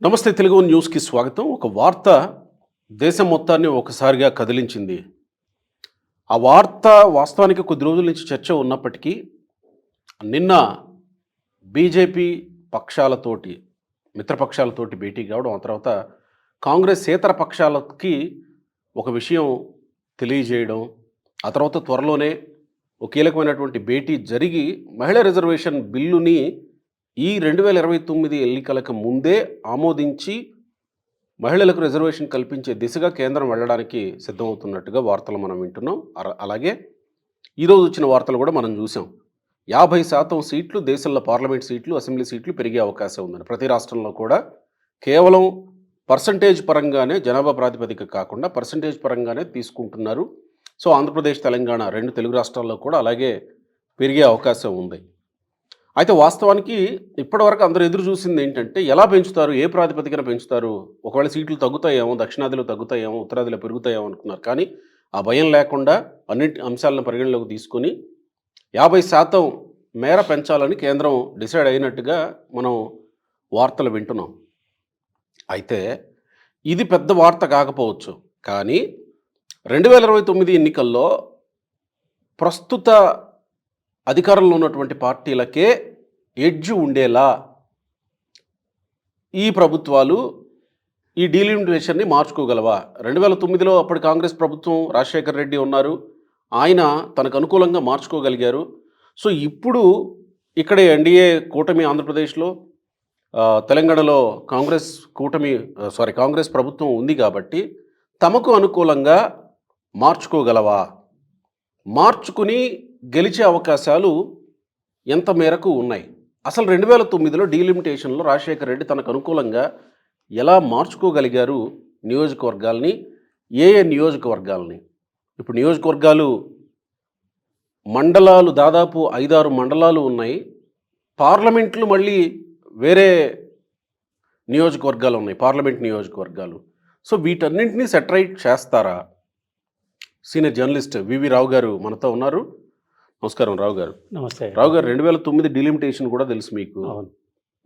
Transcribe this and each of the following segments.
నమస్తే తెలుగు న్యూస్కి స్వాగతం. ఒక వార్త దేశం మొత్తాన్ని ఒకసారిగా కదిలించింది. ఆ వార్త వాస్తవానికి కొద్ది రోజుల నుంచి చర్చ ఉన్నప్పటికీ నిన్న బీజేపీ పక్షాలతోటి మిత్రపక్షాలతోటి భేటీ కావడం, ఆ తర్వాత కాంగ్రెసేతర పక్షాలకి ఒక విషయం తెలియజేయడం, ఆ తర్వాత త్వరలోనే ఒక కీలకమైనటువంటి భేటీ జరిగి మహిళా రిజర్వేషన్ బిల్లుని ఈ 2029 ఎన్నికలకు ముందే ఆమోదించి మహిళలకు రిజర్వేషన్ కల్పించే దిశగా కేంద్రం వెళ్ళడానికి సిద్ధమవుతున్నట్టుగా వార్తలు మనం వింటున్నాం. అలాగే ఈరోజు వచ్చిన వార్తలు కూడా మనం చూసాం. 50% సీట్లు దేశంలో పార్లమెంట్ సీట్లు, అసెంబ్లీ సీట్లు పెరిగే అవకాశం ఉందని. ప్రతి రాష్ట్రంలో కూడా కేవలం పర్సంటేజ్ పరంగానే, జనాభా ప్రాతిపదిక కాకుండా పర్సంటేజ్ పరంగానే తీసుకుంటున్నారు. సో ఆంధ్రప్రదేశ్, తెలంగాణ రెండు తెలుగు రాష్ట్రాల్లో కూడా అలాగే పెరిగే అవకాశం ఉంది. అయితే వాస్తవానికి ఇప్పటివరకు అందరూ ఎదురు చూసింది ఏంటంటే, ఎలా పెంచుతారు, ఏ ప్రాతిపదికన పెంచుతారు, ఒకవేళ సీట్లు తగ్గుతాయేమో, దక్షిణాదిలో తగ్గుతాయేమో, ఉత్తరాదిలో పెరుగుతాయేమో అనుకున్నారు. కానీ ఆ భయం లేకుండా అన్నింటి అంశాలను పరిగణలోకి తీసుకొని 50% మేర పెంచాలని కేంద్రం డిసైడ్ అయినట్టుగా మనం వార్తలు వింటున్నాం. అయితే ఇది పెద్ద వార్త కాకపోవచ్చు, కానీ 2029 ఎన్నికల్లో ప్రస్తుత అధికారంలో ఉన్నటువంటి పార్టీలకే ఎడ్జ్ ఉండేలా ఈ ప్రభుత్వాలు ఈ డీలిమిటేషన్ని మార్చుకోగలవా? 2009లో అప్పటి కాంగ్రెస్ ప్రభుత్వం, రాజశేఖర్ రెడ్డి ఉన్నారు, ఆయన తనకు అనుకూలంగా మార్చుకోగలిగారు. సో ఇప్పుడు ఇక్కడే ఎన్డీఏ కూటమి ఆంధ్రప్రదేశ్లో, తెలంగాణలో కాంగ్రెస్ ప్రభుత్వం ఉంది కాబట్టి తమకు అనుకూలంగా మార్చుకోగలవా? మార్చుకుని గెలిచే అవకాశాలు ఎంత మేరకు ఉన్నాయి? అసలు 2009లో డీలిమిటేషన్లో రాజశేఖర్ రెడ్డి తనకు అనుకూలంగా ఎలా మార్చుకోగలిగారు నియోజకవర్గాల్ని, ఏ నియోజకవర్గాల్ని? ఇప్పుడు నియోజకవర్గాలు, మండలాలు దాదాపు 5-6 మండలాలు ఉన్నాయి. పార్లమెంట్లు మళ్ళీ వేరే నియోజకవర్గాలు ఉన్నాయి, పార్లమెంట్ నియోజకవర్గాలు. సో వీటన్నింటినీ సెటరైట్ చేస్తారా? సీనియర్ జర్నలిస్ట్ వివి రావు గారు మనతో ఉన్నారు. నమస్కారం రావు గారు. నమస్తే. రావు గారు, 2009 డీలిమిటేషన్ కూడా తెలుసు మీకు. అవును.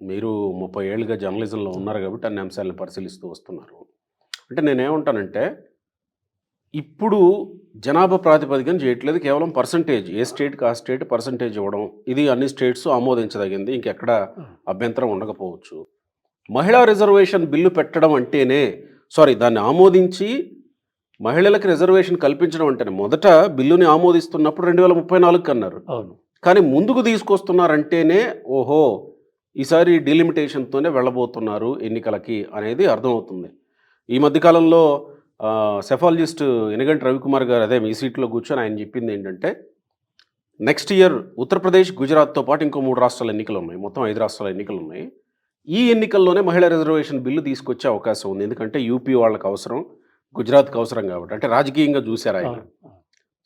మీరు 30 ఏళ్ళుగా జర్నలిజంలో ఉన్నారు కాబట్టి అన్ని అంశాలను పరిశీలిస్తూ వస్తున్నారు. అంటే నేనేమంటానంటే, ఇప్పుడు జనాభా ప్రాతిపదికన చేయట్లేదు, కేవలం పర్సంటేజ్, ఏ స్టేట్కి ఆ స్టేట్ పర్సంటేజ్ ఇవ్వడం, ఇది అన్ని స్టేట్స్ ఆమోదించదగింది, ఇంకెక్కడ అభ్యంతరం ఉండకపోవచ్చు. మహిళా రిజర్వేషన్ బిల్లు పెట్టడం అంటేనే, దాన్ని ఆమోదించి మహిళలకు రిజర్వేషన్ కల్పించడం అంటేనే, మొదట బిల్లుని ఆమోదిస్తున్నప్పుడు 2034 అన్నారు. అవును. కానీ ముందుకు తీసుకొస్తున్నారంటేనే ఓహో ఈసారి డీలిమిటేషన్తోనే వెళ్ళబోతున్నారు ఎన్నికలకి అనేది అర్థమవుతుంది. ఈ మధ్యకాలంలో సెఫాలజిస్ట్ ఎనగంటి రవికుమార్ గారు అదే మీ సీట్లో కూర్చొని ఆయన చెప్పింది ఏంటంటే, నెక్స్ట్ ఇయర్ ఉత్తరప్రదేశ్, గుజరాత్తో పాటు ఇంకో 3 రాష్ట్రాల ఎన్నికలు ఉన్నాయి, మొత్తం 5 రాష్ట్రాల ఎన్నికలు ఉన్నాయి. ఈ ఎన్నికల్లోనే మహిళా రిజర్వేషన్ బిల్లు తీసుకొచ్చే అవకాశం ఉంది. ఎందుకంటే యూపీ వాళ్ళకి అవసరం, గుజరాత్కి అవసరం కాబట్టి, అంటే రాజకీయంగా చూశారు ఆయన.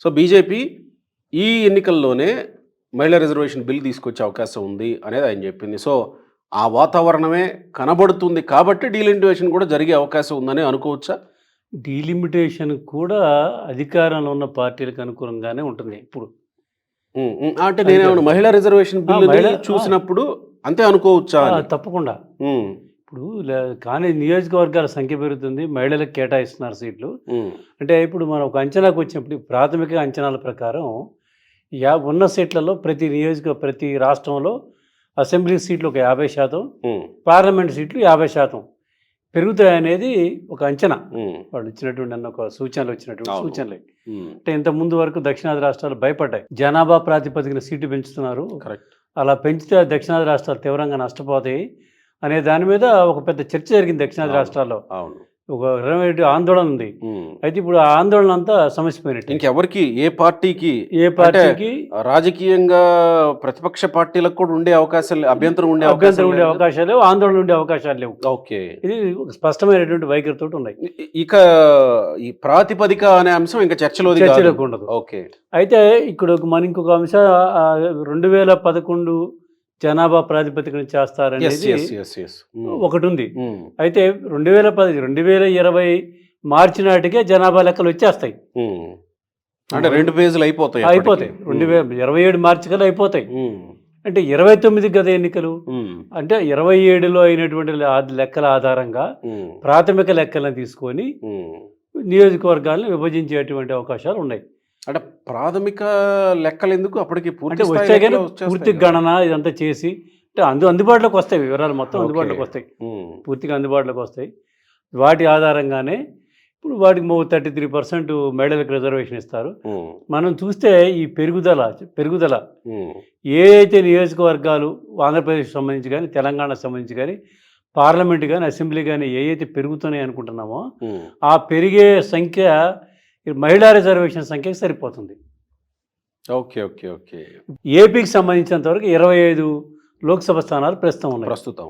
సో బీజేపీ ఈ ఎన్నికల్లోనే మహిళా రిజర్వేషన్ బిల్ తీసుకొచ్చే అవకాశం ఉంది అనేది ఆయన చెప్పింది. సో ఆ వాతావరణమే కనబడుతుంది కాబట్టి డీలిమిటేషన్ కూడా జరిగే అవకాశం ఉందని అనుకోవచ్చా? డీలిమిటేషన్ కూడా అధికారంలో ఉన్న పార్టీలకు అనుకూలంగానే ఉంటుంది ఇప్పుడు. అంటే నేనేమన్నా మహిళా రిజర్వేషన్ బిల్ చూసినప్పుడు అంతే అనుకోవచ్చా? తప్పకుండా. ఇప్పుడు కానీ నియోజకవర్గాల సంఖ్య పెరుగుతుంది, మహిళలకు కేటాయిస్తున్నారు సీట్లు. అంటే ఇప్పుడు మనం ఒక అంచనాకు వచ్చినప్పుడు, ప్రాథమిక అంచనాల ప్రకారం ఉన్న సీట్లలో ప్రతి రాష్ట్రంలో అసెంబ్లీ సీట్లు ఒక 50%, పార్లమెంట్ సీట్లు 50% పెరుగుతాయనేది ఒక అంచనా. వాళ్ళు ఇచ్చినటువంటి అన్న ఒక సూచనలే. అంటే ఇంత ముందు వరకు దక్షిణాది రాష్ట్రాలు భయపడ్డాయి, జనాభా ప్రాతిపదికన సీట్లు పెంచుతున్నారు, అలా పెంచితే దక్షిణాది రాష్ట్రాలు తీవ్రంగా నష్టపోతాయి అనే దాని మీద ఒక పెద్ద చర్చ జరిగింది దక్షిణాది రాష్ట్రాల్లో. ఒక ఆందోళన ఉంది. అయితే ఇప్పుడు ఆ ఆందోళన అంతా సమస్యపోయినట్టు. ఇంకెవరికి, ఏ పార్టీకి రాజకీయంగా ప్రతిపక్ష పార్టీలకు కూడా ఉండే అవకాశాలు, అభ్యంతరం ఉండే అవకాశాలు లేవు, ఆందోళన ఉండే అవకాశాలు లేవు. ఓకే, ఇది ఒక స్పష్టమైనటువంటి వైఖరితో ఉన్నాయి. ఇక ఈ ప్రాతిపదిక అనే అంశం ఇంకా చర్చలో ఉండదు. ఓకే. అయితే ఇక్కడ మన ఇంకొక అంశం, 2011 జనాభా ప్రాతిపదికన చేస్తారనేది ఒకటి ఉంది. అయితే 2020 మార్చి నాటికే జనాభా లెక్కలు వచ్చేస్తాయి. అంటే 2 ఫేజులు అయిపోతాయి. 2027 మార్చి కల్లా అయిపోతాయి. అంటే 29 గత ఎన్నికలు ఉమ్, అంటే 27లో అయినటువంటి లెక్కల ఆధారంగా ఉమ్, ప్రాథమిక లెక్కలను తీసుకొని ఉమ్. నియోజకవర్గాలను విభజించేటువంటి అవకాశాలు ఉన్నాయి. అంటే ప్రాథమిక లెక్కలు ఎందుకు అప్పటికి పూర్తి అంటే స్థాయి వచ్చే కానీ లెక్కలు వచ్చేస్తాయి పూర్తి కదా? గణన ఇదంతా చేసి అంటే అందుబాటులోకి వస్తాయి, వివరాలు మొత్తం ఓకే. అందుబాటులోకి వస్తాయి, ఉమ్, పూర్తిగా అందుబాటులోకి వస్తాయి. వాటి ఆధారంగానే ఇప్పుడు వాటికి 33% మహిళలకు రిజర్వేషన్ ఇస్తారు. ఉమ్, మనం చూస్తే ఈ పెరుగుదల ఉమ్, ఏ అయితే నియోజకవర్గాలు ఆంధ్రప్రదేశ్ సంబంధించి కానీ తెలంగాణకు సంబంధించి కానీ పార్లమెంట్ కానీ అసెంబ్లీ కానీ ఏ అయితే పెరుగుతున్నాయి అనుకుంటున్నామో ఉమ్. ఆ పెరిగే సంఖ్య ఈ మహిళా రిజర్వేషన్ సంఖ్యకి సరిపోతుంది. Okay okay okay. ఏపీకి సంబంధించినంత వరకు 25 లోక్సభ స్థానాలు ప్రస్తుతం ఉన్నాయి. ప్రస్తుతం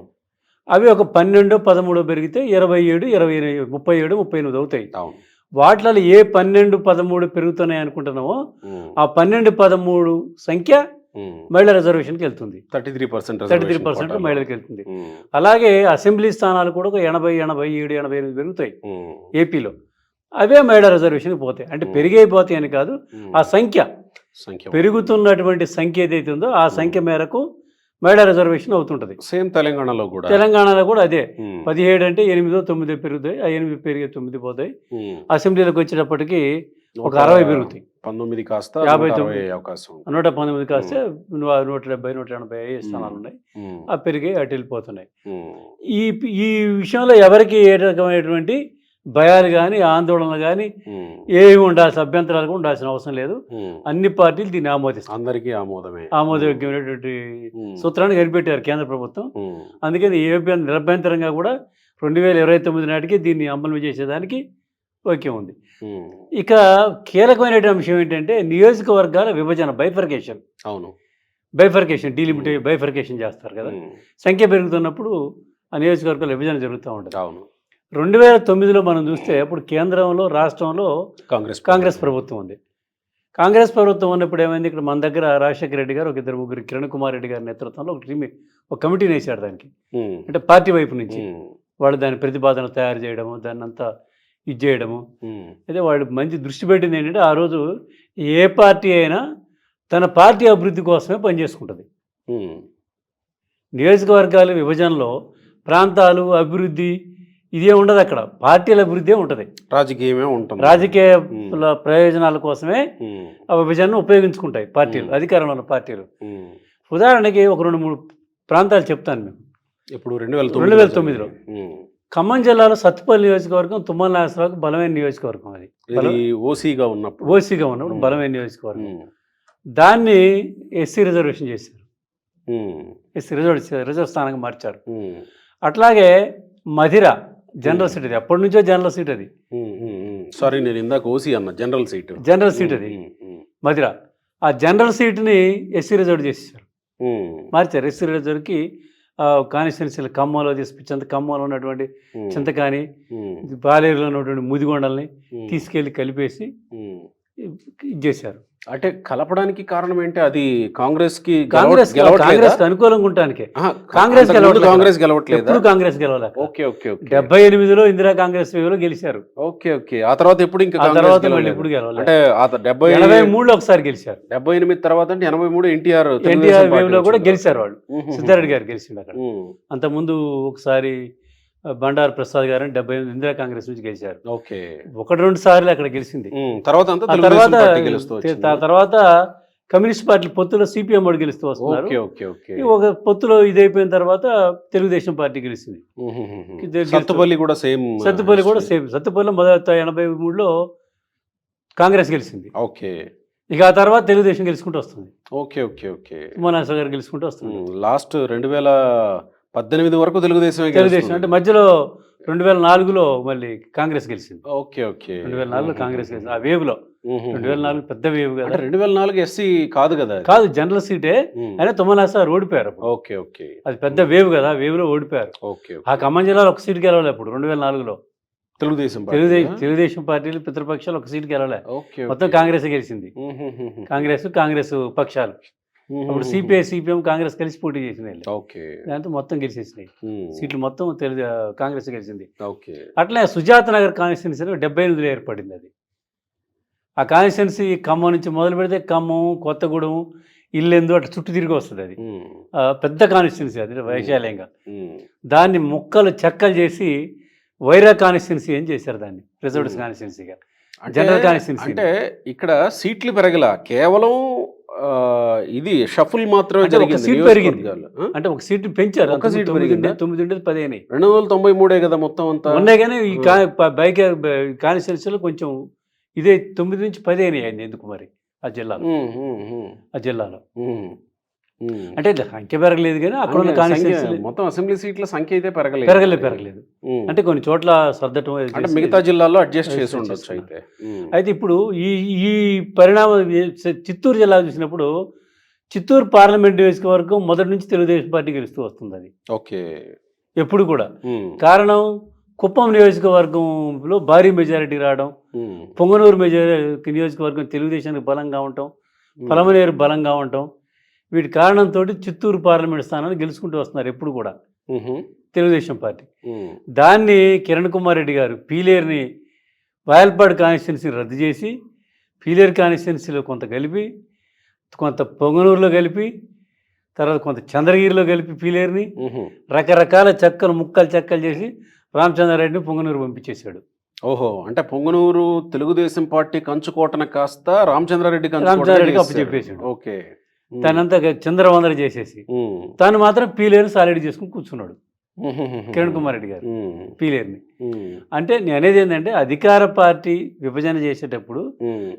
అవి ఒక 12, 13 పెరిగితే 27, 28, 37, 38 అవుతాయి. అవును. వాటిలో ఏ 12, 13 పెరుగుతున్నాయి అనుకుంటున్నామో ఉమ్, ఆ 12, 13 సంఖ్య ఉమ్. మహిళా రిజర్వేషన్కి వెళ్తుంది. 33% 33% మహిళలకు వెళ్తుంది. అలాగే అసెంబ్లీ స్థానాలు కూడా ఒక 80, 87, 88 పెరుగుతాయి ఏపీలో. అవే మహిళా రిజర్వేషన్కి పోతాయి. అంటే పెరిగైపోతాయి అని కాదు, ఆ సంఖ్య పెరుగుతున్నటువంటి సంఖ్య ఏదైతే ఉందో ఆ సంఖ్య మేరకు మహిళా రిజర్వేషన్ అవుతుంటుంది. సేమ్ తెలంగాణలో కూడా తెలంగాణలో కూడా అదే 17 అంటే 8, 9 పెరుగుతాయి. ఆ 8 పెరిగే 9 పోతాయి. అసెంబ్లీలోకి వచ్చేటప్పటికి ఒక 60 పెరుగుతాయి. 19 కాస్త 59 అవకాశం 119 కాస్తే 170, 180 స్థానాలు ఉన్నాయి. ఆ పెరిగి అటు వెళ్ళిపోతున్నాయి. ఈ ఈ విషయంలో ఎవరికి ఏ రకమైనటువంటి భయాలు కానీ ఆందోళనలు కానీ ఏమి ఉండాల్సిన అభ్యంతరాలు కూడా ఉండాల్సిన అవసరం లేదు. అన్ని పార్టీలు దీన్ని ఆమోదిస్తాయి. అందరికీ ఆమోదమే, ఆమోదయోగ్యమైనటువంటి సూత్రాన్ని కనిపెట్టారు కేంద్ర ప్రభుత్వం. అందుకని ఏ నిరభ్యంతరంగా కూడా 2029 నాటికి దీన్ని అమలు చేసేదానికి ఓకే ఉంది. ఇక కీలకమైన అంశం ఏంటంటే నియోజకవర్గాల విభజన, బైఫర్కేషన్. అవును, బైఫర్కేషన్, బైఫర్కేషన్ చేస్తారు కదా. సంఖ్య పెరుగుతున్నప్పుడు ఆ నియోజకవర్గాల విభజన జరుగుతూ ఉంటుంది. అవును. 2009లో మనం చూస్తే అప్పుడు కేంద్రంలో రాష్ట్రంలో కాంగ్రెస్ ప్రభుత్వం ఉంది. కాంగ్రెస్ ప్రభుత్వం ఉన్నప్పుడు ఏమైంది, ఇక్కడ మన దగ్గర రాజశేఖర రెడ్డి గారు, ఒక 2-3 కిరణ్ కుమార్ రెడ్డి గారి నేతృత్వంలో ఒక కమిటీని వేశాడు దానికి. అంటే పార్టీ వైపు నుంచి వాళ్ళు దాని ప్రతిపాదన తయారు చేయడము, దాన్ని అంతా ఇది చేయడము. అయితే వాళ్ళు మంచి దృష్టి పెట్టింది ఏంటంటే ఆ రోజు ఏ పార్టీ అయినా తన పార్టీ అభివృద్ధి కోసమే పనిచేసుకుంటుంది. నియోజకవర్గాల విభజనలో ప్రాంతాలు అభివృద్ధి ఇదే ఉండదు, అక్కడ పార్టీల అభివృద్ధి ఉంటుంది, రాజకీయమే ఉంటుంది. రాజకీయ ప్రయోజనాల కోసమే ఆ విభజనను ఉపయోగించుకుంటాయి పార్టీలు, అధికారంలో ఉన్న పార్టీలు. ఉదాహరణకి ఒక 2-3 ప్రాంతాలు చెప్తాను మేము. ఇప్పుడు 2009లో ఖమ్మం జిల్లాలో సత్తుపల్లి నియోజకవర్గం తుమ్మల నాగేశ్వరరావుకి బలమైన నియోజకవర్గం. అది ఓసీగా ఉన్నప్పుడు బలమైన నియోజకవర్గం. దాన్ని ఎస్సీ రిజర్వేషన్ చేశారు, ఎస్సీ రిజర్వ్ స్థానంగా మార్చారు. అట్లాగే మధిర జనరల్ సీట్, అది ఎప్పటి నుంచో జనరల్ సీట్. అది సారీ, నేను ఇందాక ఓసీ అన్న జనరల్ సీట్ అది మధిర. ఆ జనరల్ సీట్ని ఎస్సీ రిజర్వ్ చేసేసారు, మార్చారు. ఎస్సీ రిజర్వ్కి కాన్స్టిట్యున్సీలు ఖమ్మంలో తీసుకొచ్చేంత, ఖమ్మంలో ఉన్నటువంటి చింతకాని, పాలేరులో ఉన్నటువంటి ముదిగొండల్ని తీసుకెళ్ళి కలిపేసి చేశారు. అంటే కలపడానికి కారణం ఏంటి? అది కాంగ్రెస్ అనుకూలంగా ఉండటానికే. కాంగ్రెస్ గెలవట్లేదు, కాంగ్రెస్ గెలవలే. Okay okay. 78లో ఇందిరా కాంగ్రెస్ వేవ్లో గెలిచారు. Okay okay. ఆ తర్వాత ఎప్పుడు ఇంకా ఎప్పుడు గెలవాలి అంటే 83లో ఒకసారి గెలిచారు. 78 తర్వాత అంటే 83 ఎన్టీఆర్ వేవ్ లో కూడా గెలిచారు వాళ్ళు. సిద్ధారెడ్డి గారు గెలిచిండు అక్కడ. అంతకుముందు ఒకసారి బండారు ప్రసాద్ గారు 78 ఇందిరా కాంగ్రెస్ నుంచి గెలిచారు. ఓకే, 1-2 సార్లు అక్కడ గెలిచింది. తర్వాత కమ్యూనిస్ట్ పార్టీ పొత్తులో సిపిఎం వాడు గెలుస్తూ వస్తున్నారు. ఒక పొత్తులో ఇదైపోయిన తర్వాత తెలుగుదేశం పార్టీ గెలిచింది. సత్తుపల్లి కూడా సేమ్. సత్తుపల్లిలో మొదట 83లో కాంగ్రెస్ గెలిచింది. ఓకే. ఇక ఆ తర్వాత తెలుగుదేశం గెలుచుకుంటూ వస్తుంది. Okay okay okay. ఉమానాశ్వర్ గారు గెలుచుకుంటూ వస్తుంది. లాస్ట్ 2018 వరకు తెలుగుదేశం అంటే మధ్యలో 2004లో మళ్ళీ కాంగ్రెస్ గెలిచింది. Okay okay. 2004లో కాంగ్రెస్ గెలిచింది. ఆ వేవ్ లో 2004 పెద్ద వేవ్ కదా. 2004 ఎస్సీ కాదు కదా, కాదు జనరల్ సీటే. అయినా తుమ్మలాసారి ఓడిపోయారు. Okay okay. అది పెద్ద వేవ్ కదా, వేవ్ లో ఓడిపోయారు. ఓకే. ఆ ఖమ్మం జిల్లాలో ఒక సీట్ గెలవాలి అప్పుడు 2004లో. తెలుగుదేశం పార్టీలు పితృపక్షాలు ఒక సీట్ గెలవలే, మొత్తం కాంగ్రెస్ గెలిచింది. కాంగ్రెస్ పక్షాలు అప్పుడు సిపిఐ సిపిఎం కాంగ్రెస్ కలిసి పోటీ చేసినాయి. దాంతో మొత్తం గెలిచేసినాయి సీట్లు, మొత్తం కాంగ్రెస్ గెలిచింది. అట్లే సుజాత నగర్ కాన్స్టిట్యున్సీ 78లో ఏర్పడింది. అది ఆ కాన్స్టిట్యున్సీ ఖమ్మం నుంచి మొదలు పెడితే ఖమ్మం, కొత్తగూడెం ఇల్లెందు అట్లా చుట్టూ తిరిగి వస్తుంది అది. పెద్ద కాన్స్టిట్యున్సీ అది వైశాల్యంగా. దాన్ని ముక్కలు చెక్కలు చేసి వైరా కాన్స్టిట్యున్సీ అని చేశారు దాన్ని, రిజర్వ్డ్ కాన్స్టిట్యున్సీగా, జనరల్ కాన్స్టిట్యున్సీ. అంటే ఇక్కడ సీట్లు పెరగల, కేవలం ఇది షఫుల్ మాత్రమే జరిగింది. సీట్ పెరిగింది, అంటే ఒక సీట్ పెంచారు. ఒక సీట్ 9 ఉండేది 10 అయినాయి. 293 కదా మొత్తం అంతా ఉన్నాయి. కానీ ఈ బైక్ కాన్స్టిట్యున్సీలో కొంచెం ఇదే 9 నుంచి 10 అయినాయి అయింది. ఎందుకు మరి ఆ జిల్లాలో అంటే సంఖ్య పెరగలేదు, కానీ అక్కడ ఉన్న కాన్స్టిట్యున్సీ మొత్తం అసెంబ్లీ సీట్ల సంఖ్య అయితే పెరగలేదు. అంటే కొన్ని చోట్ల సర్దటం, అంటే మిగతా జిల్లాల్లో అడ్జస్ట్ చేసి ఉండొచ్చు. అయితే ఇప్పుడు ఈ పరిణామం చిత్తూరు జిల్లా చూసినప్పుడు చిత్తూరు పార్లమెంట్ నియోజకవర్గం మొదటి నుంచి తెలుగుదేశం పార్టీ గెలుస్తూ వస్తుంది. అది ఓకే, ఎప్పుడు కూడా. కారణం కుప్పం నియోజకవర్గంలో భారీ మెజారిటీ రావడం, పొంగనూరు నియోజకవర్గం తెలుగుదేశానికి బలంగా ఉండటం, పలమనేరు బలంగా ఉండటం, వీటి కారణంతో చిత్తూరు పార్లమెంట్ స్థానాన్ని గెలుచుకుంటూ వస్తున్నారు ఎప్పుడు కూడా తెలుగుదేశం పార్టీ. దాన్ని కిరణ్ కుమార్ రెడ్డి గారు పీలేరుని, వాయల్పాడు కాన్స్టిట్యున్సీని రద్దు చేసి పీలేరు కాన్స్టిట్యున్సీలో కొంత కలిపి, కొంత పొంగనూరులో కలిపి, తర్వాత కొంత చంద్రగిరిలో కలిపి పీలేరుని రకరకాల ముక్కలు చెక్కలు చేసి రామచంద్రారెడ్డిని పొంగనూరు పంపించేశాడు. ఓహో, అంటే పొంగనూరు తెలుగుదేశం పార్టీ కంచుకోటన కాస్త రామచంద్రారెడ్డికి అప్పచెప్పేశాడు. ఓకే, తనంతా చంద్రవందర చేసేసి తాను మాత్రం పీలేరుని సాలిడ్ చేసుకుని కూర్చున్నాడు కిరణ్ కుమార్ రెడ్డి గారు పీలేరుని. అంటే నేను అనేది ఏంటంటే, అధికార పార్టీ విభజన చేసేటప్పుడు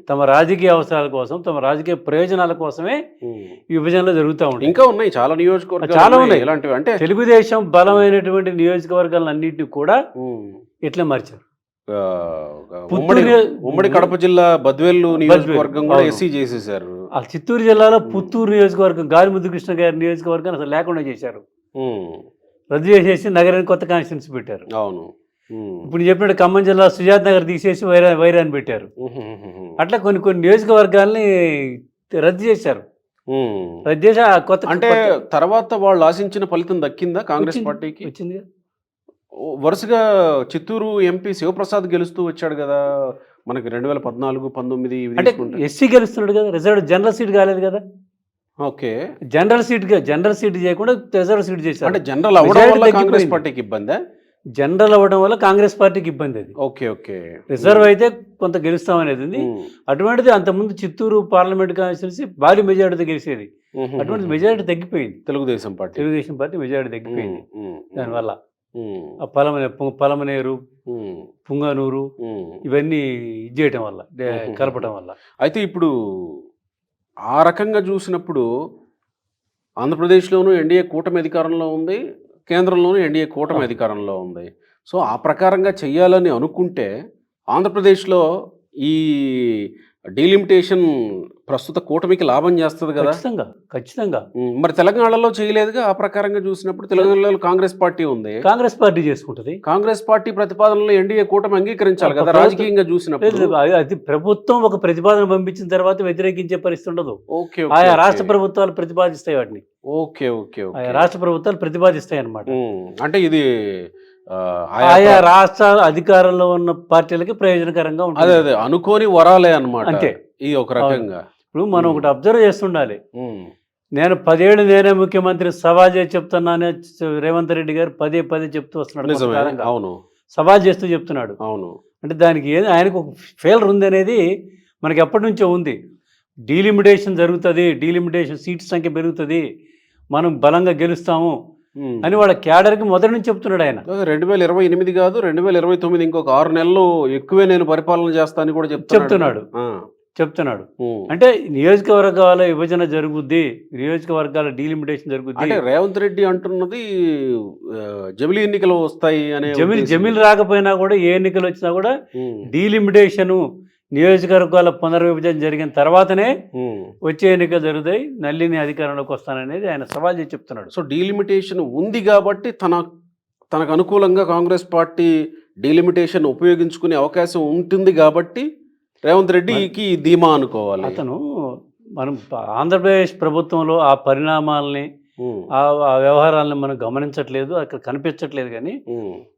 తమ రాజకీయ అవసరాల కోసం, తమ రాజకీయ ప్రయోజనాల కోసమే విభజనలో జరుగుతూ ఉంటాయి. ఇంకా ఉన్నాయి చాలా నియోజకవర్గాలు, చాలా ఉన్నాయి ఇలాంటివి. అంటే తెలుగుదేశం బలమైనటువంటి నియోజకవర్గాలన్నింటినీ కూడా ఇట్లా మార్చారు. ఉమ్మడి కడప జిల్లా బద్వేలు నియోజకవర్గం కూడా ఎస్సీ చేసేసారు. ఆ చిత్తూరు జిల్లాలో పుత్తూరు నియోజకవర్గం, గాలిముద్దు కృష్ణ గారి నియోజకవర్గాన్ని అసలు లేకుండా చేశారు, రద్దు చేసేసి నగరానికి కొత్త కాన్స్టిట్యున్సీ పెట్టారు. అవును, ఇప్పుడు చెప్పినట్టు ఖమ్మం జిల్లా సుజాత్ నగర్ తీసేసి వైరాన్ని పెట్టారు. అట్లా కొన్ని నియోజకవర్గాల్ని రద్దు చేశారు. రద్దు చేసి కొత్త, అంటే తర్వాత వాళ్ళు ఆశించిన ఫలితం దక్కిందా కాంగ్రెస్ పార్టీకి? వచ్చింది. వరుసగా చిత్తూరు ఎంపీ శివప్రసాద్ గెలుస్తూ వచ్చాడు కదా మనకి 2014, 19. అంటే ఎస్సీ గెలుస్తున్నాడు కదా, రిజర్వ్ జనరల్ సీట్ కాలేదు కదా. ఓకే, జనరల్ సీట్ చేయకుండా రిజర్వ్ సీట్ చేశారు. అంటే జనరల్ అవ్వడం వల్ల కాంగ్రెస్ పార్టీకి ఇబ్బందా? జనరల్ అవ్వడం వల్ల కాంగ్రెస్ పార్టీకి ఇబ్బంది. అది ఓకే ఓకే, రిజర్వ్ అయితే కొంత గెలుస్తామనేది ఉంది. అటువంటిది అంతకుముందు చిత్తూరు పార్లమెంట్ కాన్స్టిట్యున్సీ భారీ మెజారిటీ గెలిచేది, అటువంటి మెజారిటీ తగ్గిపోయింది. తెలుగుదేశం పార్టీ మెజారిటీ తగ్గిపోయింది. దానివల్ల పలమనేరు, పుంగనూరు ఇవన్నీ ఇది చేయటం వల్ల, కలపటం వల్ల. అయితే ఇప్పుడు ఆ రకంగా చూసినప్పుడు ఆంధ్రప్రదేశ్లోనూ ఎన్డీఏ కూటమి అధికారంలో ఉంది, కేంద్రంలోనూ ఎన్డీఏ కూటమి అధికారంలో ఉంది. సో ఆ ప్రకారంగా చెయ్యాలని అనుకుంటే ఆంధ్రప్రదేశ్లో ఈ డీలిమిటేషన్ ప్రస్తుత కూటమికి లాభం చేస్తుంది కదా? ఖచ్చితంగా. మరి తెలంగాణలో చేయలేదుగా. ఆ ప్రకారంగా చూసినప్పుడు తెలంగాణలో కాంగ్రెస్ పార్టీ ఉంది, కాంగ్రెస్ పార్టీ చేసుకుంటుంది. కాంగ్రెస్ పార్టీ ప్రతిపాదనలో ఎన్డీఏ కూటమి అంగీకరించాలి కదా రాజకీయంగా చూసినప్పుడు. అది ప్రభుత్వం ఒక ప్రతిపాదన పంపించిన తర్వాత వ్యతిరేకించే పరిస్థితి ఉండదు. ఆయా రాష్ట్ర ప్రభుత్వాలు ప్రతిపాదిస్తాయి వాటిని. ఓకే ఓకే, ఆయా రాష్ట్ర ప్రభుత్వాలు ప్రతిపాదిస్తాయి అన్నమాట. అంటే ఇది ఆయా రాష్ట్ర అధికారంలో ఉన్న పార్టీలకి ప్రయోజనకరంగా ఉంటుంది. అదే అనుకోని వరాలే అన్నమాట. అంటే ఇది ఒక రకంగా ఇప్పుడు మనం ఒకటి అబ్జర్వ్ చేస్తుండాలి. నేను 10 ఏళ్ళు నేనే ముఖ్యమంత్రి సవాల్ చేసి చెప్తున్నానే రేవంత్ రెడ్డి గారు పదే చెప్తూ వస్తున్నాడు. అవును, సవాల్ చేస్తూ చెప్తున్నాడు. అవును, అంటే దానికి ఆయనకు ఒక ఫెయిలర్ ఉంది అనేది మనకి ఎప్పటి నుంచో ఉంది. డీలిమిటేషన్ జరుగుతుంది, డీలిమిటేషన్ సీట్స్ సంఖ్య పెరుగుతుంది, మనం బలంగా గెలుస్తాము అని వాళ్ళ క్యాడర్కి మొదటి నుంచి చెప్తున్నాడు ఆయన. 2028 కాదు 2029 ఇంకొక 6 నెలలు ఎక్కువే నేను పరిపాలన చేస్తానని కూడా చెప్తున్నాడు. అంటే నియోజకవర్గాల విభజన జరుగుద్ది, నియోజకవర్గాల డీలిమిటేషన్ జరుగుద్ది. అంటే రేవంత్ రెడ్డి అంటున్నది జమిలి ఎన్నికలు వస్తాయి అనే. జమిలి రాకపోయినా కూడా, ఏ ఎన్నికలు వచ్చినా కూడా డీలిమిటేషన్ నియోజకవర్గాల పునర్విభజన జరిగిన తర్వాతనే వచ్చే ఎన్నికలు జరుగుతాయి, నల్లిని అధికారంలోకి వస్తాననేది ఆయన సవాల్ చేసి చెప్తున్నాడు. సో డీలిమిటేషన్ ఉంది కాబట్టి తనకు అనుకూలంగా కాంగ్రెస్ పార్టీ డీలిమిటేషన్ ఉపయోగించుకునే అవకాశం ఉంటుంది కాబట్టి రేవంత్ రెడ్డికి ధీమా అనుకోవాలి. అతను మనం ఆంధ్రప్రదేశ్ ప్రభుత్వంలో ఆ పరిణామాలని, ఆ వ్యవహారాలను మనం గమనించట్లేదు, అక్కడ కనిపించట్లేదు. కానీ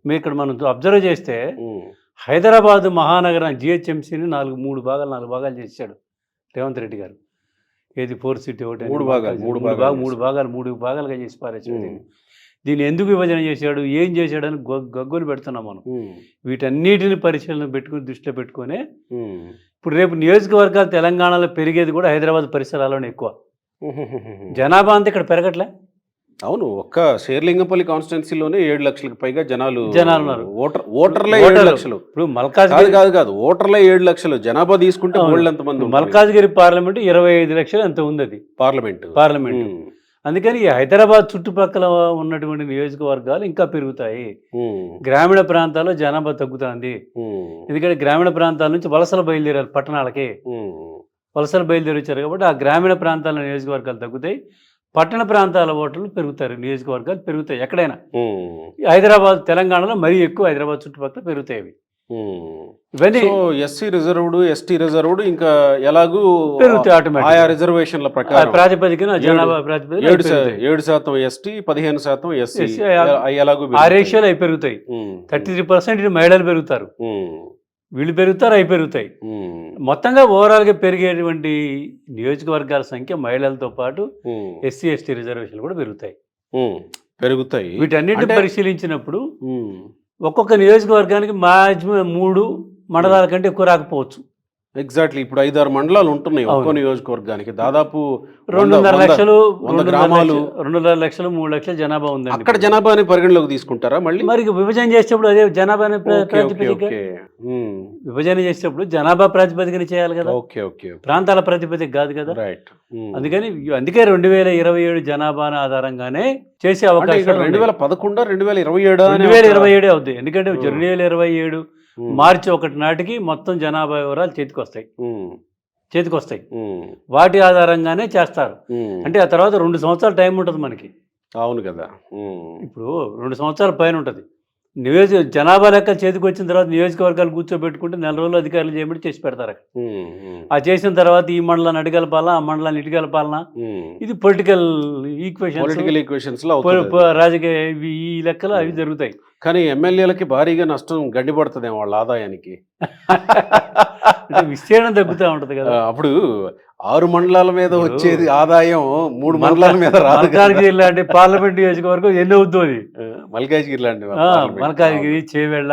మీరు ఇక్కడ మనం అబ్జర్వ్ చేస్తే హైదరాబాద్ మహానగరం జిహెచ్ఎంసీని 4 భాగాలు చేశాడు రేవంత్ రెడ్డి గారు. ఏది 4 సిటీ ఒకటి మూడు భాగాలు, మూడు భాగాలుగా చేసి పారేసాడు దీన్ని ఎందుకు విభజన చేశాడు, ఏం చేశాడని గగ్గోలు పెడుతున్నాం మనం. వీటన్నిటిని పరిశీలన పెట్టుకుని దృష్టిలో పెట్టుకొని ఇప్పుడు రేపు నియోజకవర్గాలు తెలంగాణలో పెరిగేది కూడా హైదరాబాద్ పరిసరాల్లోనే ఎక్కువ. జనాభా అంతా ఇక్కడ పెరగట్లే. అవును, ఒక్క శేర్లింగంపల్లి కాన్స్టిట్యున్సీలోనే 7 లక్షలకు పైగా జనాలు ఉన్నారు. ఓటర్లే 7 లక్షలు. ఇప్పుడు మల్కాజ్గిరి కాదు ఓటర్లే 7 లక్షలు. జనాభా తీసుకుంటే ఎంతమంది? మల్కాజ్గిరి పార్లమెంట్ 25 లక్షలు ఎంత ఉంది అది పార్లమెంట్. అందుకని ఈ హైదరాబాద్ చుట్టుపక్కల ఉన్నటువంటి నియోజకవర్గాలు ఇంకా పెరుగుతాయి. గ్రామీణ ప్రాంతాల్లో జనాభా తగ్గుతుంది. ఎందుకంటే గ్రామీణ ప్రాంతాల నుంచి వలసలు బయలుదేరారు పట్టణాలకి. వలసలు బయలుదేరి వచ్చారు కాబట్టి ఆ గ్రామీణ ప్రాంతాల నియోజకవర్గాలు తగ్గుతాయి. పట్టణ ప్రాంతాల ఓటర్లు పెరుగుతారు, నియోజకవర్గాలు పెరుగుతాయి. ఎక్కడైనా హైదరాబాద్ తెలంగాణలో మరీ ఎక్కువ హైదరాబాద్ చుట్టుపక్కల పెరుగుతాయి అవి. ఇవన్నీ ఎస్సీ రిజర్వ్డ్, ఎస్టీ రిజర్వ్డ్ ఇంకా ఎలాగూ పెరుగుతాయి ఆటోమేటిక్. ఆయా రిజర్వేషన్ల ప్రకారం ప్రాతిపదికన జనాభా ప్రాతిపదికన 7% ఎస్టీ, 15% ఎస్సీ ఎలాగూ ఆ రేషియోలు అవి పెరుగుతాయి. 33% మహిళలు పెరుగుతారు, వీళ్ళు పెరుగుతారు, అవి పెరుగుతాయి. మొత్తంగా ఓవరాల్గా పెరిగేటువంటి నియోజకవర్గాల సంఖ్య మహిళలతో పాటు ఎస్సీ ఎస్టీ రిజర్వేషన్లు కూడా పెరుగుతాయి. వీటన్నిటిని పరిశీలించినప్పుడు ఒక్కొక్క నియోజకవర్గానికి మాక్సిమం 3 మండలాల కంటే ఎక్కువ రాకపోవచ్చు. ఎగ్జాక్ట్లీ. ఇప్పుడు 5-6 మండలాలు ఉంటున్నాయి ఒక్కో నియోజకవర్గానికి. దాదాపు 2.5 లక్షలు, 100 గ్రామాలు, 2.5 లక్షలు, 3 లక్షల జనాభా ఉంది. అక్కడ జనాభాని పరిగణలోకి తీసుకుంటారా మళ్ళీ? మరి విభజన చేసేటప్పుడు అదే జనాభాని ప్రాతిపదిక. విభజన చేసేటప్పుడు జనాభా ప్రాతిపదికన చేయాలి కదా, ప్రాంతాల ప్రాతిపదిక కాదు కదా. అందుకే 2027 జనాభా ఆధారంగానే చేసే అవకాశం. 2011, 2027 అవుతుంది. ఎందుకంటే 2027 మార్చి 1 నాటికి మొత్తం జనాభా వివరాలు చేతికి వస్తాయి. వాటి ఆధారంగానే చేస్తారు. అంటే ఆ తర్వాత 2 సంవత్సరాల టైం ఉంటుంది మనకి. అవును కదా. ఇప్పుడు 2 సంవత్సరాల పైన ఉంటుంది. జనాభా లెక్క చేతికి వచ్చిన తర్వాత నియోజకవర్గాలు కూర్చోబెట్టుకుంటే 4 రోజులు అధికారులు చేయబడి చేసి పెడతారు. ఆ చేసిన తర్వాత ఈ మండలాన్ని అడిగలపాలనా, ఆ మండలాన్ని ఇటుగలపాలనా, ఇది పొలిటికల్ ఈక్వేషన్స్, రాజకీయ ఈ లెక్కలు అవి జరుగుతాయి. కానీ ఎమ్మెల్యేలకి భారీగా నష్టం గడ్డిపడుతుంది వాళ్ళ ఆదాయానికి. విస్తీర్ణం తగ్గుతూ ఉంటది కదా. అప్పుడు 6 మండలాల మీద వచ్చేది ఆదాయం 3 మండలాల మీద రాదు. మల్కాజ్గిరి లాంటి పార్లమెంట్ నియోజకవర్గం ఎన్ని అవుతుంది? మల్కాజ్గిరి లాంటి మల్కాజ్గిరి, చేవెళ్ళ,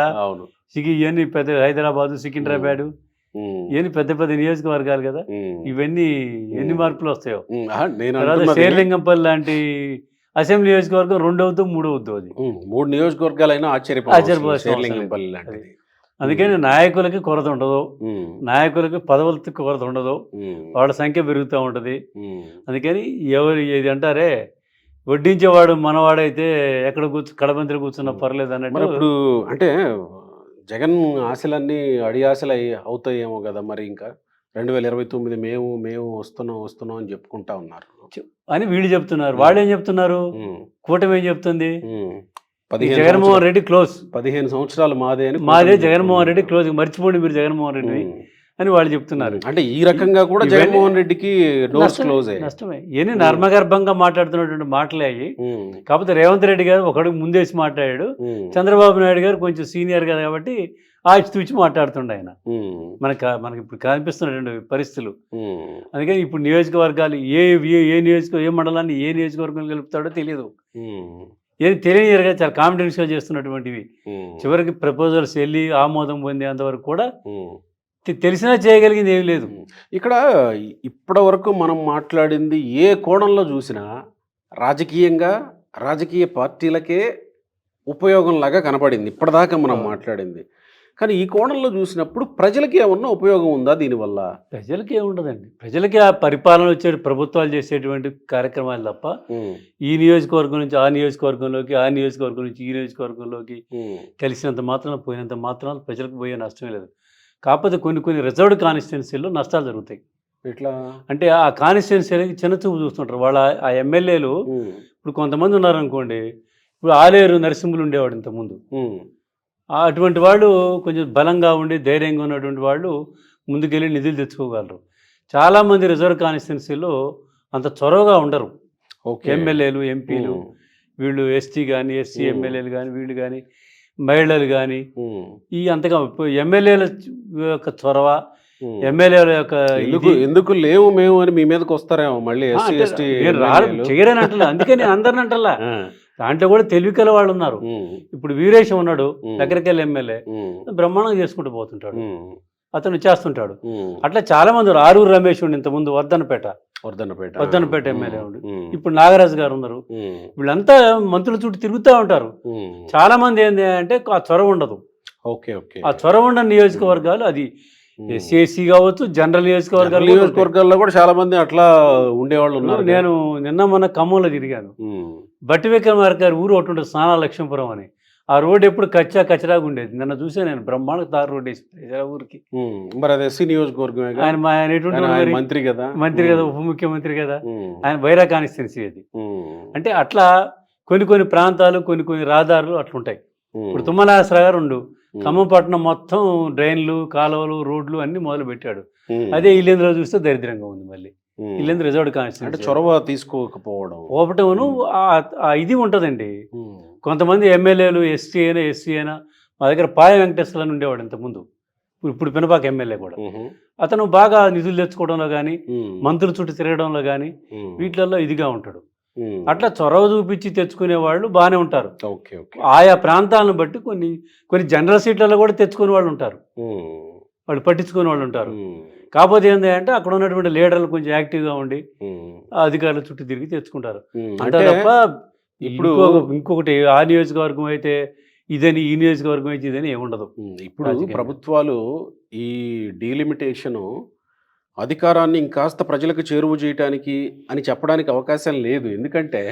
ఇవన్నీ పెద్ద హైదరాబాదు, సికింద్రాబాద్, ఇవన్నీ పెద్ద పెద్ద నియోజకవర్గాలు కదా. ఇవన్నీ ఎన్ని మార్పులు వస్తాయో. శేర్లింగంపల్లి లాంటి అసెంబ్లీ నియోజకవర్గం 2 అవుతుంది, 3 అవుతుంది. అది 3 నియోజకవర్గాలైనా ఆశ్చర్యపోతుంది. అందుకని నాయకులకి కొరత ఉండదు, నాయకులకి పదవులకి కొరత ఉండదు, వాళ్ళ సంఖ్య పెరుగుతూ ఉంటుంది. అందుకని ఎవరు ఏది అంటారే, వడ్డించేవాడు మనవాడైతే ఎక్కడ కడబంతిలో కూర్చున్నా పర్లేదు అన్నట్టు. ఇప్పుడు అంటే జగన్ ఆశలన్నీ అడి ఆశలు అవుతాయేమో కదా మరి. ఇంకా 2029 మేము వస్తున్నాం అని చెప్పుకుంటా ఉన్నారు అని వీళ్ళు చెప్తున్నారు. వాళ్ళు ఏం చెప్తున్నారు? కూటమి ఏం చెప్తుంది? జగన్మోహన్ రెడ్డి క్లోజ్, 15 సంవత్సరాలు మాదే జగన్మోహన్ రెడ్డి క్లోజ్, మర్చిపోండి మీరు జగన్మోహన్ రెడ్డి అని వాళ్ళు చెప్తున్నారు. అంటే ఈ రకంగా కూడా జగన్మోహన్ రెడ్డికి డోర్స్ క్లోజ్ నష్టమే. ఇవన్నీ నర్మగర్భంగా మాట్లాడుతున్నటువంటి మాటలే అయ్యి. కాకపోతే రేవంత్ రెడ్డి గారు ఒకడికి ముందేసి మాట్లాడాడు, చంద్రబాబు నాయుడు గారు కొంచెం సీనియర్ కదా కాబట్టి ఆచితూచి మాట్లాడుతుండే ఆయన. మనకి ఇప్పుడు కనిపిస్తున్నటువంటి పరిస్థితులు. అందుకని ఇప్పుడు నియోజకవర్గాలు ఏ మండలాన్ని ఏ నియోజకవర్గం కలుపుతాడో తెలియదు. ఏది తెలియనియరుగా చాలా కాన్ఫిడెన్స్గా చేస్తున్నటువంటివి. చివరికి ప్రపోజల్స్ వెళ్ళి ఆమోదం పొందేంతవరకు కూడా తెలిసినా చేయగలిగింది ఏమీ లేదు. ఇక్కడ ఇప్పటి వరకు మనం మాట్లాడింది ఏ కోణంలో చూసినా రాజకీయంగా రాజకీయ పార్టీలకే ఉపయోగంలాగా కనపడింది ఇప్పటిదాకా మనం మాట్లాడింది. కానీ ఈ కోణంలో చూసినప్పుడు ప్రజలకి ఏమన్నా ఉపయోగం ఉందా దీనివల్ల? ప్రజలకి ఏముండదండి. ప్రజలకి ఆ పరిపాలన వచ్చే ప్రభుత్వాలు చేసేటువంటి కార్యక్రమాలు తప్ప ఈ నియోజకవర్గం నుంచి ఆ నియోజకవర్గంలోకి, ఆ నియోజకవర్గం నుంచి ఈ నియోజకవర్గంలోకి కలిసినంత మాత్రం పోయినంత మాత్రం ప్రజలకు పోయే నష్టమే లేదు. కాకపోతే కొన్ని రిజర్వ్డ్ కాన్స్టిట్యున్సీల్లో నష్టాలు జరుగుతాయి. ఎట్లా అంటే ఆ కాన్స్టిట్యున్సీలకి చిన్న చూపు చూస్తుంటారు వాళ్ళ ఆ ఎమ్మెల్యేలు. ఇప్పుడు కొంతమంది ఉన్నారనుకోండి, ఇప్పుడు ఆలేరు నరసింహులు ఉండేవాడు ఇంతకుముందు. అటువంటి వాళ్ళు కొంచెం బలంగా ఉండి ధైర్యంగా ఉన్నటువంటి వాళ్ళు ముందుకెళ్ళి నిధులు తెచ్చుకోగలరు. చాలామంది రిజర్వ్ కాన్స్టిట్యున్సీలో అంత చొరవగా ఉండరు ఎమ్మెల్యేలు, ఎంపీలు. వీళ్ళు ఎస్టీ కానీ, ఎస్సీ ఎమ్మెల్యేలు కానీ, వీళ్ళు కానీ, మహిళలు కానీ, ఈ అంతగా ఎమ్మెల్యేల యొక్క చొరవ, ఎమ్మెల్యేల యొక్క ఎందుకు లేవు మేము అని మీ మీదకి వస్తారేమో మళ్ళీ ఎస్సీ ఎస్టీ చేయరని అంటలే, అందుకే నేను అందరిని అంటలా. దాంట్లో కూడా తెలివికల వాళ్ళు ఉన్నారు. ఇప్పుడు వీరేశం ఉన్నాడు, దగ్గరికెళ్ళి ఎమ్మెల్యే, బ్రహ్మాండంగా చేసుకుంటూ పోతుంటాడు, అతను చేస్తుంటాడు. అట్లా చాలా మంది ఉన్నారు. ఆరూరు రమేష్ ఉండి ఇంతకుముందు వర్ధన్నపేట ఎమ్మెల్యే ఉండి, ఇప్పుడు నాగరాజు గారు ఉన్నారు. వీళ్ళంతా మంత్రుల చుట్టూ తిరుగుతూ ఉంటారు. చాలా మంది ఏంటి అంటే ఆ చొరవ ఉండదు. ఆ చొరవ ఉన్న నియోజకవర్గాలు అది ఎస్సీ కావచ్చు, జనరల్ నియోజకవర్గాల్లో కూడా చాలా మంది అట్లా ఉండేవాళ్ళు ఉన్నారు. నేను నిన్న మొన్న ఖమ్మంలో తిరిగాను. బట్టి విక్రమార్క గారి ఊరు ఒకటి ఉంటుంది, స్నానా లక్ష్మీపురం అని. ఆ రోడ్డు ఎప్పుడు కచ్చరాగా ఉండేది. నిన్న చూసా నేను, బ్రహ్మాండ తారు రోడ్డు వేసి ఊరికి. మరి అది ఎస్సీ నియోజకవర్గం. ఆయన మంత్రి కదా, ఉప ముఖ్యమంత్రి కదా, ఆయన వైరా కాన్స్టిట్యున్సీ అది. అంటే అట్లా కొన్ని ప్రాంతాలు, కొన్ని రహదారులు అట్లుంటాయి. ఇప్పుడు తుమ్మనాగేశ్వరరావు గారు ఉండు, ఖమ్మం పట్టణం మొత్తం డ్రైన్లు, కాలువలు, రోడ్లు అన్ని మొదలు పెట్టాడు. అదే ఇల్లేంద్ర చూస్తే దరిద్రంగా ఉంది. మళ్ళీ ఇల్లేంద్ర రిజర్వ్డ్ కాన్స్టిట్యున్సీ చొరవ తీసుకోకపోవడం ఇది ఉంటుందండి. కొంతమంది ఎమ్మెల్యేలు ఎస్సీ అయినా మా దగ్గర పాయ వెంకటేశ్వర ఉండేవాడు ఇంతకుముందు, ఇప్పుడు పినపాక ఎమ్మెల్యే కూడా. అతను బాగా నిధులు తెచ్చుకోవడంలో కానీ, మంత్రుల చుట్టూ తిరగడంలో కానీ వీటిల్లో ఇదిగా ఉంటాడు. అట్లా చొరవ చూపించి తెచ్చుకునే వాళ్ళు బాగానే ఉంటారు. ఆయా ప్రాంతాలను బట్టి కొన్ని జనరల్ సీట్లలో కూడా తెచ్చుకునే వాళ్ళు ఉంటారు, వాళ్ళు పట్టించుకునే వాళ్ళు ఉంటారు. కాకపోతే ఏంటంటే అక్కడ ఉన్నటువంటి లీడర్లు కొంచెం యాక్టివ్గా ఉండి అధికారుల చుట్టూ తిరిగి తెచ్చుకుంటారు. అంటే తప్ప ఇప్పుడు ఇంకొకటి ఆ నియోజకవర్గం అయితే ఇదని, ఈ నియోజకవర్గం అయితే ఇదని ఏముండదు. ఇప్పుడు ప్రభుత్వాలు ఈ డీలిమిటేషను అధికారాన్ని ఇంకాస్త ప్రజలకు చేరువ చేయడానికి అని చెప్పడానికి అవకాశం లేదు. ఎందుకంటే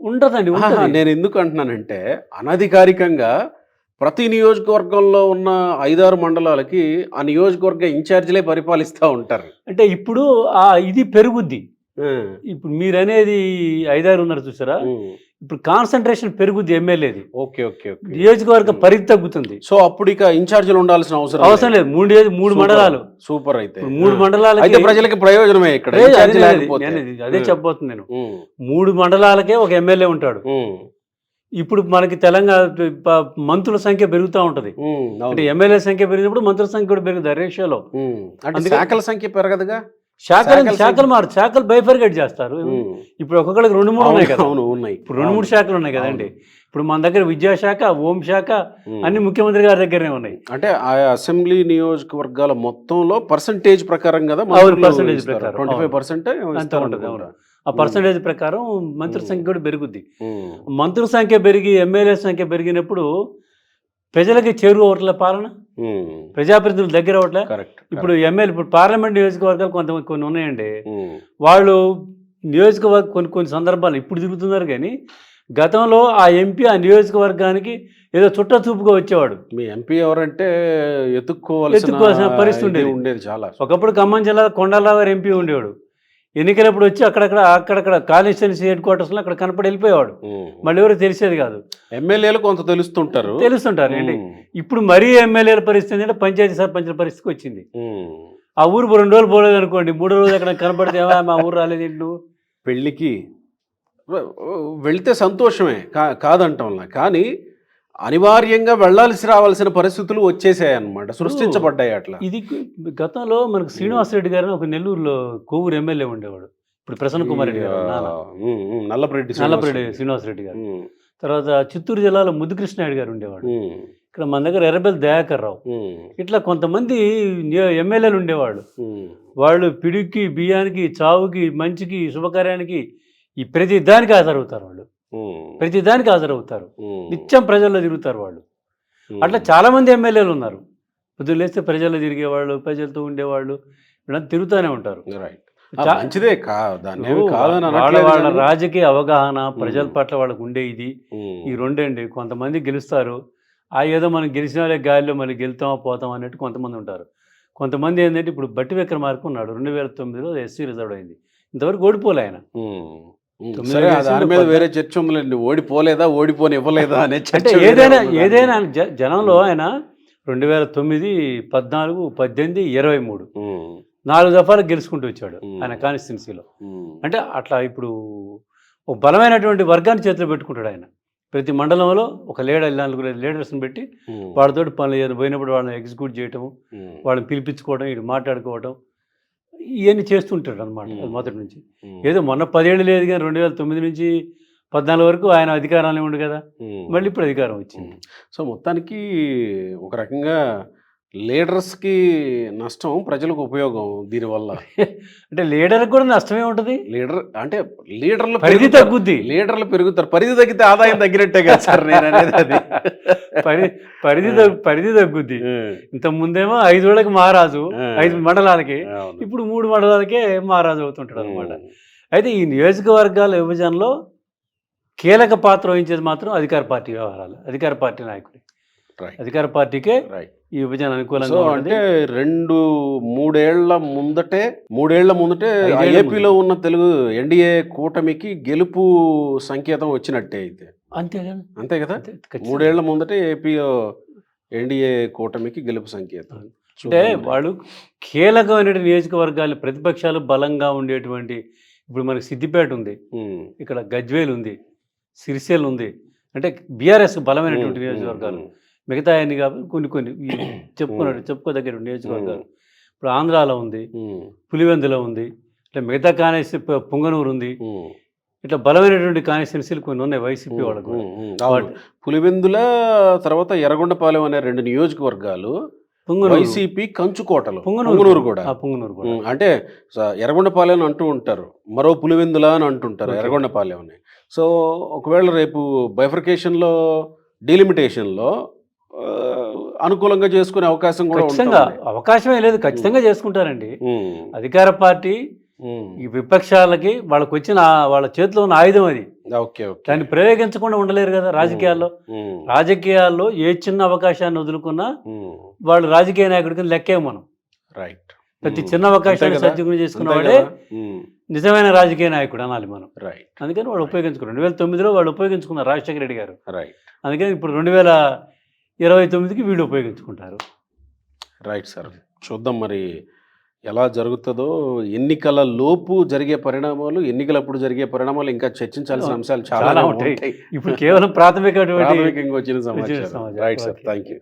ఉండదండి. నేను ఎందుకు అంటున్నానంటే అనధికారికంగా ప్రతి నియోజకవర్గంలో ఉన్న 5-6 మండలాలకి ఆ నియోజకవర్గ ఇన్ఛార్జీలే పరిపాలిస్తూ ఉంటారు. అంటే ఇప్పుడు ఇది పెరుగుద్ది. ఇప్పుడు మీరు అనేది 5-6 ఉన్నారు చూసారా, ఇప్పుడు కాన్సన్ట్రేషన్ పెరుగుద్ది ఎమ్మెల్యేది. నియోజకవర్గ పరిధి తగ్గుతుంది. సో అప్పుడు ఇక ఇన్ఛార్జీలు ఉండాల్సిన అవసరం లేదు. మూడు మండలాలు. సూపర్. అయితే 3 మండలాలు అయితే ప్రజలకి ప్రయోజనమే ఇక్కడ. అదే చెప్పబోతుంది నేను. 3 మండలాలకే ఒక ఎమ్మెల్యే ఉంటాడు. ఇప్పుడు మనకి తెలంగాణ మంత్రుల సంఖ్య పెరుగుతూ ఉంటుంది. అంటే ఎమ్మెల్యే సంఖ్య పెరిగినప్పుడు మంత్రుల సంఖ్య కూడా పెరుగుతుంది రేషియోలో. శాఖల సంఖ్య పెరగదుగా. శాఖలు బైఫర్గేట్ చేస్తారు. ఇప్పుడు ఒక్కొక్కరికి 2-3 ఉన్నాయి కదా. ఇప్పుడు 2-3 శాఖలు ఉన్నాయి కదండి. ఇప్పుడు మన దగ్గర విద్యాశాఖ, హోంశాఖ అన్ని ముఖ్యమంత్రి గారి దగ్గరనే ఉన్నాయి. అంటే ఆయా అసెంబ్లీ నియోజకవర్గాల మొత్తంలో పర్సంటేజ్ ప్రకారం కదా, పర్సంటేజ్ ప్రకారం 25% అంతా ఉంటుంది. ఆ పర్సంటేజ్ ప్రకారం మంత్రుల సంఖ్య కూడా పెరుగుద్ది. మంత్రుల సంఖ్య పెరిగి ఎమ్మెల్యే సంఖ్య పెరిగినప్పుడు ప్రజలకి చేరువట్ల పాలన, ప్రజాప్రతినిధుల దగ్గర అవట్లే. ఇప్పుడు ఇప్పుడు పార్లమెంట్ నియోజకవర్గాలు కొన్ని ఉన్నాయండి. వాళ్ళు నియోజకవర్గం కొన్ని సందర్భాలు ఇప్పుడు తిరుగుతున్నారు, కానీ గతంలో ఆ ఎంపీ ఆ నియోజకవర్గానికి ఏదో చుట్ట చూపుగా వచ్చేవాడు. మీ ఎంపీ ఎవరంటే ఎత్తుక్కోవాల్సిన పరిస్థితి ఉండేది చాలా. ఒకప్పుడు ఖమ్మం జిల్లా కొండలరావు గారు ఎంపీ ఉండేవాడు. ఎన్నికలప్పుడు వచ్చి అక్కడక్కడ కాన్స్టిట్యున్సీ హెడ్ క్వార్టర్స్లో అక్కడ కనపడి వెళ్ళిపోయేవాడు. మళ్ళీ ఎవరు తెలిసేది కాదు. ఎమ్మెల్యేలు కొంత తెలుస్తుంటారు ఏంటి. ఇప్పుడు మరీ ఎమ్మెల్యేల పరిస్థితి అంటే పంచాయతీ సర్పంచుల పరిస్థితికి వచ్చింది. ఆ ఊరు 2 రోజులు పోలేదు అనుకోండి, 3వ రోజు అక్కడ కనపడితే మా ఊరు రాలేదు ఇల్లు. పెళ్ళికి వెళ్తే సంతోషమే కాదంటాం, కానీ అనివార్యంగా రావాల్సిన పరిస్థితులు వచ్చేసాయి అన్నమాట, సృష్టించబడ్డాయి అట్లా. ఇది గతంలో మనకు శ్రీనివాసరెడ్డి గారు ఒక నెల్లూరులో కోవూరు ఎమ్మెల్యే ఉండేవాడు. ఇప్పుడు ప్రసన్న కుమార్ రెడ్డి గారు, నల్లపరెడ్డి శ్రీనివాసరెడ్డి గారు. తర్వాత చిత్తూరు జిల్లాలో ముద్దుకృష్ణారెడ్డి గారు ఉండేవాడు. ఇక్కడ మన దగ్గర ఎర్రబెల్లి దయాకర్ రావు. ఇట్లా కొంతమంది ఎమ్మెల్యేలు ఉండేవాళ్ళు. వాళ్ళు పిడికి, బియ్యానికి, చావుకి, మంచికి, శుభకార్యానికి ఈ ప్రతి దానికి హాజరవుతారు. వాళ్ళు ప్రతిదానికి హాజరవుతారు, నిత్యం ప్రజల్లో తిరుగుతారు వాళ్ళు. అట్లా చాలామంది ఎమ్మెల్యేలు ఉన్నారు. పొద్దున్న లేస్తే ప్రజల్లో తిరిగేవాళ్ళు, ప్రజలతో ఉండేవాళ్ళు, వీళ్ళంతా తిరుగుతూనే ఉంటారు. వాళ్ళ రాజకీయ అవగాహన, ప్రజల పట్ల వాళ్ళకు ఉండే ఇది ఈ రెండండి. కొంతమంది గెలుస్తారు, ఏదో మనం గెలిచిన వాళ్ళే గాలిలో మళ్ళీ గెలుతామా పోతాం అన్నట్టు కొంతమంది ఉంటారు. కొంతమంది ఏంటంటే ఇప్పుడు బట్టి విక్రమార్క ఉన్నాడు, 2009లో ఎస్సీ రిజర్వ్ అయింది, ఇంతవరకు ఓడిపోలే ఆయన. దాని మీద వేరే చర్చ ఉందండి, ఓడిపోలేదా ఓడిపోని ఇవ్వలేదా అనే చర్చ. ఏదైనా జనంలో ఆయన 2009, 14, 18, 23 4 దఫాలు గెలుచుకుంటూ వచ్చాడు ఆయన కాన్స్టిట్యున్సీలో. అంటే అట్లా ఇప్పుడు ఒక బలమైనటువంటి వర్గాన్ని చేతిలో పెట్టుకుంటాడు ఆయన. ప్రతి మండలంలో ఒక నలుగురు లీడర్స్ని పెట్టి వాళ్ళతోటి పనులు ఏదైనా పోయినప్పుడు వాళ్ళని ఎగ్జిక్యూట్ చేయటము, వాళ్ళని పిలిపించుకోవడం, ఇటు మాట్లాడుకోవడం, ఇవన్నీ చేస్తుంటాడు అనమాట మొదటి నుంచి. ఏదో మొన్న 10 ఏళ్ళు లేదు కానీ 2009 నుంచి 14 వరకు ఆయన అధికారంలో ఉండు కదా, మళ్ళీ ఇప్పుడు అధికారం వచ్చింది. సో మొత్తానికి ఒక రకంగా లీడర్స్కి నష్టం, ప్రజలకు ఉపయోగం దీనివల్ల. అంటే లీడర్కి కూడా నష్టమే ఉంటుంది. లీడర్ అంటే లీడర్లు పరిధి తగ్గుద్ది, లీడర్లు పెరుగుతారు, పరిధి తగ్గితే ఆదాయం తగ్గినట్టే కదా సార్ నేను అనేది. అది పరిధి తగ్గుద్ది. ఇంత ముందేమో 5 ఏళ్ళకి మహారాజు, 5 మండలాలకి, ఇప్పుడు 3 మండలాలకే మహారాజు అవుతుంటాడు అనమాట. అయితే ఈ నియోజకవర్గాల విభజనలో కీలక పాత్ర వహించేది మాత్రం అధికార పార్టీ వ్యవహారాలు, అధికార పార్టీ నాయకుడి. అధికార పార్టీకే ఈ విభజన అనుకూలంగా. అంటే 3 ఏళ్ల ముందటే ఏపీలో ఉన్న తెలుగు ఎన్డీఏ కూటమికి గెలుపు సంకేతం వచ్చినట్టే అయితే. అంతే కదా 3 ఏళ్ల ముందటే ఏపీలో ఎన్డీఏ కూటమికి గెలుపు సంకేతం. అంటే వాళ్ళు కీలకమైన నియోజకవర్గాలు, ప్రతిపక్షాలు బలంగా ఉండేటువంటి, ఇప్పుడు మనకి సిద్దిపేట ఉంది, ఇక్కడ గజ్వేల్ ఉంది, సిరిసిల్ల ఉంది, అంటే బీఆర్ఎస్ బలమైనటువంటి నియోజకవర్గాలు. మిగతా అన్ని కాబట్టి కొన్ని చెప్పుకోదగ్గ నియోజకవర్గాలు. ఇప్పుడు ఆంధ్రాలో ఉంది, పులివెందులో ఉంది, ఇట్లా మిగతా కాన్స్టిట్యున్సీ పుంగనూరు ఉంది, ఇట్లా బలమైనటువంటి కాన్స్టిట్యున్సీలు కొన్ని ఉన్నాయి వైసీపీ వాళ్ళకు. పులివెందుల తర్వాత ఎర్రగొండపాలెం అనే 2 నియోజకవర్గాలు వైసీపీ కంచుకోటలు. పుంగనూరు కూడా అంటే ఎర్రగొండపాలెం అని అంటూ ఉంటారు, మరో పులివెందుల అని అంటుంటారు ఎర్రగొండపాలెం అని. సో ఒకవేళ రేపు బైఫర్కేషన్లో, డీలిమిటేషన్లో అనుకూలంగా చేసుకునే అవకాశం కూడా ఖచ్చితంగా, అవకాశమే లేదు, ఖచ్చితంగా చేసుకుంటారండి. అధికార పార్టీ ఈ విపక్షాలకి వాళ్ళ చేతిలో ఉన్న ఆయుధం అది. దాన్ని ప్రయోగించకుండా ఉండలేరు కదా రాజకీయాల్లో ఏ చిన్న అవకాశాన్ని వదులుకున్నా వాళ్ళు రాజకీయ నాయకుడికి లెక్కే మనం. ప్రతి చిన్న అవకాశాన్ని సద్వినియోగం చేసుకున్న వాడే నిజమైన రాజకీయ నాయకుడు అనాలి మనం. అందుకని వాళ్ళు ఉపయోగించుకున్నారు. 2009లో వాళ్ళు ఉపయోగించుకున్నారు రాజశేఖర రెడ్డి గారు. అందుకని ఇప్పుడు 2029కి వీళ్ళు ఉపయోగించుకుంటారు. రైట్ సార్, చూద్దాం మరి ఎలా జరుగుతుందో. ఎన్నికల లోపు జరిగే పరిణామాలు, ఎన్నికలప్పుడు జరిగే పరిణామాలు ఇంకా చర్చించాల్సిన అంశాలు చాలా ఉంటాయి. ఇప్పుడు కేవలం ప్రాథమికంగా వచ్చిన సమాచారం. Right sir, thank you.